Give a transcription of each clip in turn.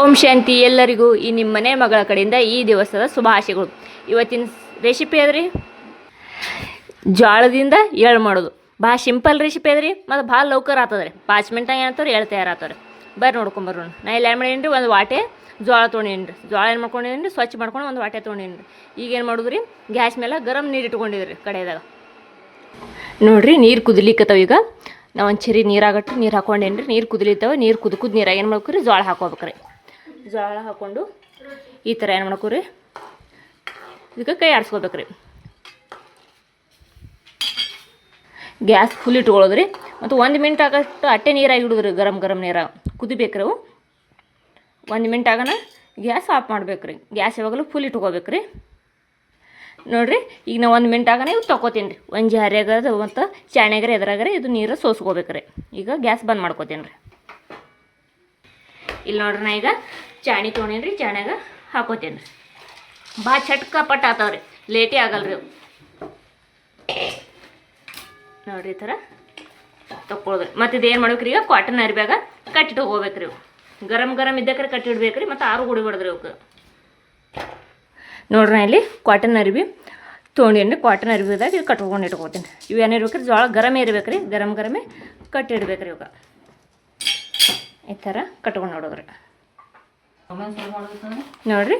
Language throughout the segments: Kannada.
ಓಂ ಶಾಂತಿ ಎಲ್ಲರಿಗೂ ಈ ನಿಮ್ಮ ಮನೆ ಮಗಳ ಕಡೆಯಿಂದ ಈ ದಿವಸದ ಶುಭಾಶಯಗಳು. ಇವತ್ತಿನ ರೆಸಿಪಿ ಅದ್ರಿ ಜೋಳದಿಂದ ಎಳ್ಳು ಮಾಡೋದು. ಭಾಳ ಸಿಂಪಲ್ ರೆಸಿಪಿ ಅದ್ರಿ ಮತ್ತು ಭಾಳ ಲೌಕರ್ ಆಗ್ತದೆ ರೀ. 5 ಮಿನಿಟಾಗ ಏನಂತಾರೆ ಎಳ್ಳು ತಯಾರಾಗ್ತವೆ ರೀ. ಬರ್ರಿ ನೋಡ್ಕೊಂಬರೋಣ. ನಾ ಇಲ್ಲಿ ಏನು ಮಾಡೀನಿ ರೀ, ಒಂದು ವಾಟೆ ಜೋಳ ತೊಗೊಂಡೀನಿ ರೀ. ಜೋಳ ಏನು ಮಾಡ್ಕೊಂಡಿನಿ ರೀ, ಸ್ವಚ್ಛ ಮಾಡ್ಕೊಂಡು ಒಂದು ವಾಟೆ ತೊಗೊಂಡೀನಿ ರೀ. ಈಗೇನು ಮಾಡೋದು ರೀ, ಗ್ಯಾಸ್ ಮೇಲೆ ಗರಂ ನೀರು ಇಟ್ಕೊಂಡಿದ್ರಿ ಕಡೆಯದಾಗ. ನೋಡಿರಿ ನೀರು ಕುದಿಲಿಕ್ಕತ್ತವ. ಈಗ ನಾವು ಒಂದು ಚರಿ ನೀರಾಗಟ್ಟು ನೀರು ಹಾಕೊಂಡೇನಿ ರೀ. ನೀರು ಕುದಿಲಿತ್ತವ. ನೀರು ಕುದ್ದು ನೀರಾಗ ಏನು ಮಾಡ್ಬೇಕು ರೀ, ಜೋಳ ಹಾಕೋಬೇಕ್ರಿ. ಜೋಳ ಹಾಕ್ಕೊಂಡು ಈ ಥರ ಏನು ಮಾಡ್ಕೊ ರೀ, ಇದಕ್ಕೆ ಕೈ ಆಡಿಸ್ಕೋಬೇಕು ರೀ. ಗ್ಯಾಸ್ ಫುಲ್ ಇಟ್ಕೊಳ್ಳೋದು ರೀ. ಮತ್ತು 1 ಮಿನಿಟ್ ಆಗಷ್ಟು ಅಟ್ಟೆ ನೀರಾಗಿ ಇಡೋದು ರೀ. ಗರಂ ನೀರಾಗ ಕುದಿಬೇಕು ರೀ ಅವು. 1 ಮಿನಿಟ್ ಆಗನ ಗ್ಯಾಸ್ ಆಫ್ ಮಾಡ್ಬೇಕು ರೀ. ಗ್ಯಾಸ್ ಯಾವಾಗಲೂ ಫುಲ್ ಇಟ್ಕೋಬೇಕು ರೀ. ನೋಡಿರಿ ಈಗ ನಾವು 1 ಮಿನಿಟ್ ಆಗನ ಇವು ತೊಗೋತೀನಿ ರೀ. ಒಂದು ಜಾರ್ಯಾಗ ಮತ್ತು ಚಾಣ್ಯಾಗರೆ ಎದ್ರಾಗರೆ ಇದು ನೀರು ಸೋಸ್ಕೋಬೇಕು ರೀ. ಈಗ ಗ್ಯಾಸ್ ಬಂದ್ ಮಾಡ್ಕೋತೀನಿ ರೀ. ಇಲ್ಲಿ ನೋಡ್ರಿ, ನಾ ಈಗ ಚಾಣಿ ತೊಗೊಂಡೇನಿ ರೀ. ಚಾಣ್ಯಾಗ ಹಾಕೋತೀನಿ ರೀ. ಭಾಳ ಚಟ್ಕ ಪಟ್ ಆಗ್ತಾವ್ರಿ, ಲೇಟೇ ಆಗಲ್ರಿ ಅವು. ನೋಡಿರಿ ಈ ಥರ ತೊಗೊಳೋದ್ರಿ. ಮತ್ತು ಇದು ಏನು ಮಾಡ್ಬೇಕ್ರಿ, ಈಗ ಕಾಟನ್ ಅರಿಬ್ಯಾಗ ಕಟ್ಟಿಟ್ಕೋಬೇಕು ರೀ. ಗರಂ ಇದ್ದಕ್ರೆ ಕಟ್ಟಿಡ್ಬೇಕು ರೀ. ಮತ್ತು ಆರು ಗುಡಿಬಾರ್ದ್ರಿ ಅವಕ್ಕೆ. ನೋಡ್ರಿ ನಾ ಇಲ್ಲಿ ಕಾಟನ್ ಅರಿಬಿ ತೊಗೊಂಡೇನಿ ರೀ. ಕಾಟನ್ ಅರಿಬಿದಾಗ ಇದು ಕಟ್ಕೊಂಡು ಇಟ್ಕೋತೀನಿ. ಇವೇನು ಇರ್ಬೇಕ್ರಿ, ಜೋಳ ಗರಮೇ ಇರ್ಬೇಕು ರೀ. ಗರಮೇ ಕಟ್ಟಿಡ್ಬೇಕು ರೀ. ಇವಾಗ ಈ ಥರ ಕಟ್ಕೊಂಡು ನೋಡೋದ್ರಿ. ನೋಡಿರಿ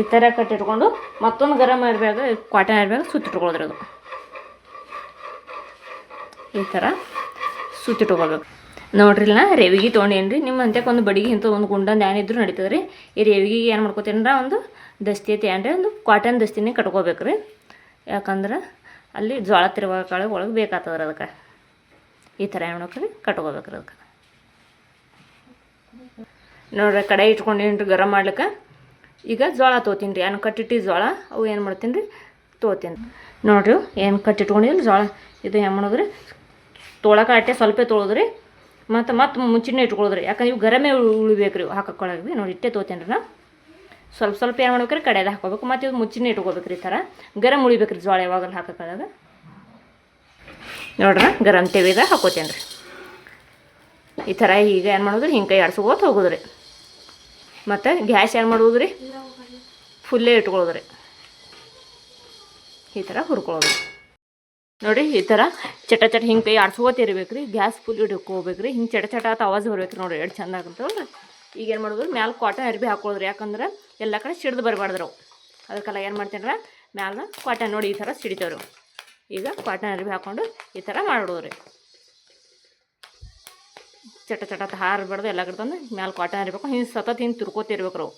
ಈ ಥರ ಕಟ್ಟಿಟ್ಕೊಂಡು ಮತ್ತೊಂದು ಗರಂ ಇರಬೇಕು, ಕಾಟನ್ ಇರಬೇಕು, ಸುತ್ತಿಟ್ಕೊಳ್ಳೋದ್ರಿ. ಅದು ಈ ಥರ ಸುತ್ತಿಟ್ಕೋಬೇಕು. ನೋಡ್ರಿ ನಾ ರೇವಿಗೆ ತೊಗೊಂಡೇನಿ ರೀ. ನಿಮ್ಮ ಅಂತ್ಯಕ್ಕೆ ಒಂದು ಬಡಿಗೆ ಇಂಥ ಒಂದು ಗುಂಡಂದು ಏನಿದ್ರು ನಡೀತದೆ ರೀ. ಈ ರೇವಿಗೆ ಏನು ಮಾಡ್ಕೋತೀನಿ ರೀ, ಒಂದು ದಸ್ತಿ ಐತಿ ಏನ್ರಿ, ಒಂದು ಕಾಟನ್ ದಸ್ತಿನೇ ಕಟ್ಕೋಬೇಕು ರೀ. ಯಾಕಂದ್ರೆ ಅಲ್ಲಿ ಜೋಳ ತಿರುವಾಗ ಕಾಳು ಒಳಗೆ ಬೇಕಾಗ್ತದ್ರಿ. ಅದಕ್ಕೆ ಈ ಥರ ಏನು ಮಾಡ್ಬೇಕ್ರಿ, ಕಟ್ಕೋಬೇಕ್ರಿ. ಅದಕ್ಕೆ ನೋಡ್ರಿ ಕಡೆ ಇಟ್ಕೊಂಡೇನಿ ರೀ ಗರಂ ಮಾಡ್ಲಿಕ್ಕೆ. ಈಗ ಜೋಳ ತೊಗೋತೀನಿ ರೀ. ಏನು ಕಟ್ಟಿಟ್ಟು ಜೋಳ ಅವು ಏನು ಮಾಡ್ತೀನಿ ರೀ, ತೊಗೋತೀನಿ ರೀ. ನೋಡಿರಿ ಏನು ಕಟ್ಟಿಟ್ಕೊಂಡಿಲ್ಲ ಜೋಳ. ಇದು ಏನು ಮಾಡೋದ್ರಿ, ತೊಳಕ ಅಟ್ಟೆ ಸ್ವಲ್ಪ ತೊಳೋದ್ರಿ. ಮತ್ತು ಮುಂಚಿನೇ ಇಟ್ಕೊಳ್ಳೋದ್ರಿ. ಯಾಕಂದ್ರೆ ಇವು ಗರಮೇ ಉಳಿಬೇಕು ರೀ ಹಾಕೋಳಗೆ ಭೀ. ನೋಡಿ ಇಟ್ಟೆ ತೊಗೋತೀನಿ ರೀ. ನಾ ಸ್ವಲ್ಪ ಏನು ಮಾಡ್ಬೇಕ್ರಿ, ಕಡೆಯದ ಹಾಕೋಬೇಕು. ಮತ್ತು ಇವು ಮುಚ್ಚಿನೇ ಇಟ್ಕೋಬೇಕು ರೀ. ಈ ಥರ ಗರಂ ಉಳಿಬೇಕು ರೀ ಜೋಳ ಯಾವಾಗಲೂ ಹಾಕೋಕ್ಕಾಗ. ನೋಡ್ರಿ ಗರಂ ತೆವಿದಾಗ ಹಾಕೋತೀನಿ ರೀ. ಈ ಥರ ಈಗ ಏನು ಮಾಡೋದ್ರಿ, ಹಿಂಗೆ ಕೈ ಆಡ್ಸ್ಕೋತ ಹೋಗೋದ್ರಿ. ಮತ್ತು ಗ್ಯಾಸ್ ಏನು ಮಾಡೋದು ರೀ, ಫುಲ್ಲೇ ಇಟ್ಕೊಳ್ಳೋದ್ರಿ. ಈ ಥರ ಹುರ್ಕೊಳ್ಳೋದು ನೋಡಿ. ಈ ಥರ ಚಟ ಹಿಂಗೆ ಕೈ ಆಡ್ಸ್ಕೋತ ಇರ್ಬೇಕು ರೀ. ಗ್ಯಾಸ್ ಫುಲ್ ಇಟ್ಕೋಬೇಕು ರೀ. ಹಿಂಗೆ ಚಟ ಅಂತ ಆವಾಜ್ ಬರ್ಬೇಕು ರೀ. ನೋಡಿರಿ ಎಷ್ಟು ಚಂದ ಆಗುತ್ತಲ್ಲ. ಈಗ ಏನು ಮಾಡೋದು, ಮ್ಯಾಲೆ ಕಾಟನ್ ಅರ್ಬಿ ಹಾಕೊಳ್ಳೋದ್ರಿ. ಯಾಕಂದ್ರೆ ಎಲ್ಲ ಕಡೆ ಸಿಡ್ದು ಬರಬಾರ್ದು ಅವು. ಅದಕ್ಕೆಲ್ಲ ಏನು ಮಾಡ್ತೀನಿ ರೀ, ಮ್ಯಾಲೆ ಕಾಟನ್ ನೋಡಿ ಈ ಥರ ಸಿಡಿತೇವ್ರಿ. ಈಗ ಕಾಟನ್ ಅರ್ಬಿ ಹಾಕ್ಕೊಂಡು ಈ ಥರ ಮಾಡಿಬಿಡೋದ್ರಿ. ಚಟ ಹಾರಬಾರ್ದು. ಎಲ್ಲ ಕಡೆ ತಂದು ಮ್ಯಾಲೆ ಕಾಟನ್ ಇರಬೇಕು. ಹಿಂಗೆ ಸತತ್ ಹಿಂಗೆ ತುರ್ಕೋತಿರ್ಬೇಕು ಅವು.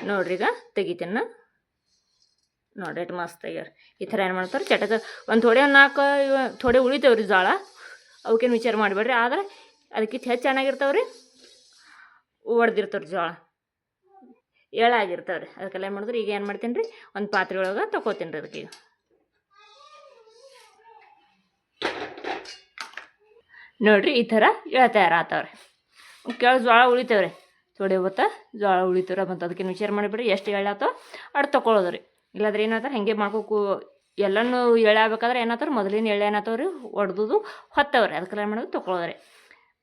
ನೋಡ್ರಿ ಈಗ ತೆಗಿತೀನಿ. ನೋಡಿ ಎಷ್ಟು ಮಸ್ತ್ ಆಗ್ಯಾರ. ಈ ಥರ ಏನು ಮಾಡ್ತಾರೆ, ಒಂದು ಥೋಡೆ 4 ಥೋಡೆ ಉಳಿತೇವ್ರಿ ಜೋಳ. ಅವಕ್ಕೇನು ವಿಚಾರ ಮಾಡಿಬೇಡ್ರಿ. ಆದರೆ ಅದಕ್ಕಿಂತ ಹೆಚ್ಚು ಚೆನ್ನಾಗಿರ್ತಾವ್ರಿ, ಒಡೆದಿರ್ತಾವ್ರಿ ಜೋಳ, ಎಳಾಗಿರ್ತಾವ್ರಿ. ಅದಕ್ಕೆಲ್ಲ ಏನು ಮಾಡಿದ್ರಿ, ಈಗ ಏನು ಮಾಡ್ತೀನಿ ರೀ, ಒಂದು ಪಾತ್ರೆ ಒಳಗೆ ತೊಗೋತೀನಿ ರೀ. ಅದಕ್ಕೆ ನೋಡಿರಿ ಈ ಥರ ಎಳೆ ತಯಾರಾಗ್ತಾವ್ರಿ. ಕೆಳಗೆ ಜೋಳ ಉಳಿತೇವ್ರಿ. ಥೋಡೆ ಹೊತ್ತ ಜೋಳ ಉಳಿತೇವ್ರಿ. ಮತ್ತು ಅದಕ್ಕೇನು ವಿಚಾರ ಮಾಡಿಬಿಡ್ರಿ, ಎಷ್ಟು ಎಳೆ ಆಗ್ತಾವ ಅಷ್ಟು ತೊಗೊಳೋದು ರೀ. ಇಲ್ಲಾಂದ್ರೆ ಏನಾಗ್ತಾರೆ, ಹಾಗೆ ಮಾಡ್ಕೋಕು ಎಲ್ಲನೂ ಎಳೆ ಆಗ್ಬೇಕಾದ್ರೆ ಏನಾಗ್ತಾರೆ, ಮೊದಲಿನ ಎಳೆ ಏನಾಗ್ತಾವ್ರಿ, ಒಡ್ದು ಹೊತ್ತವ್ರಿ. ಅದಕ್ಕೆಲ್ಲ ಏನು ಮಾಡೋದು, ತೊಗೊಳೋದ್ರಿ.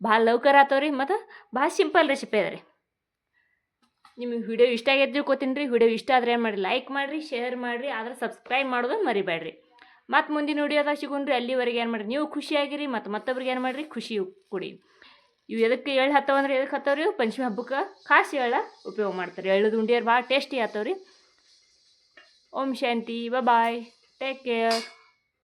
ಭಾಳ ಲೌಕರ್ ಆಗ್ತಾವ್ರಿ. ಮತ್ತು ಭಾಳ ಸಿಂಪಲ್ ರೆಸಿಪಿ ಅದ ರೀ. ನಿಮಗೆ ವಿಡಿಯೋ ಇಷ್ಟ ಆಗೈತೆ ತಿಳ್ಕೊತೀನಿ ರೀ. ವಿಡಿಯೋ ಇಷ್ಟ ಆದರೆ ಏನು ಮಾಡಿರಿ, ಲೈಕ್ ಮಾಡಿರಿ, ಶೇರ್ ಮಾಡಿರಿ. ಆದರೆ ಸಬ್ಸ್ಕ್ರೈಬ್ ಮಾಡೋದು ಮರಿಬೇಡ್ರಿ. ಮತ್ತು ಮುಂದಿನ ವಿಡಿಯೋದಾಗ ಸಿಗೋಣ್ರಿ. ಅಲ್ಲಿವರೆಗೆ ಏನು ಮಾಡಿರಿ, ನೀವು ಖುಷಿಯಾಗಿರಿ. ಮತ್ತು ಮತ್ತೊಬ್ರಿಗೆ ಏನು ಮಾಡಿರಿ, ಖುಷಿ ಕೊಡಿ. ಇವು ಎದಕ್ಕೆ ಎಳ್ಳು ಹತ್ತವಂದ್ರೆ ಎದಕ್ಕೆ ಹತ್ತವ್ರಿ, ಪಂಚಮಿ ಹಬ್ಬಕ್ಕೆ ಖಾಸ್ ಎಳ್ಳು ಉಪಯೋಗ ಮಾಡ್ತಾರೆ. ಎಳ್ಳದು ಉಂಡಿಯರು ಭಾಳ ಟೇಸ್ಟಿ ಆಗ್ತಾವ್ರಿ. ಓಂ ಶಾಂತಿ. ಬಾಯ್. Take care.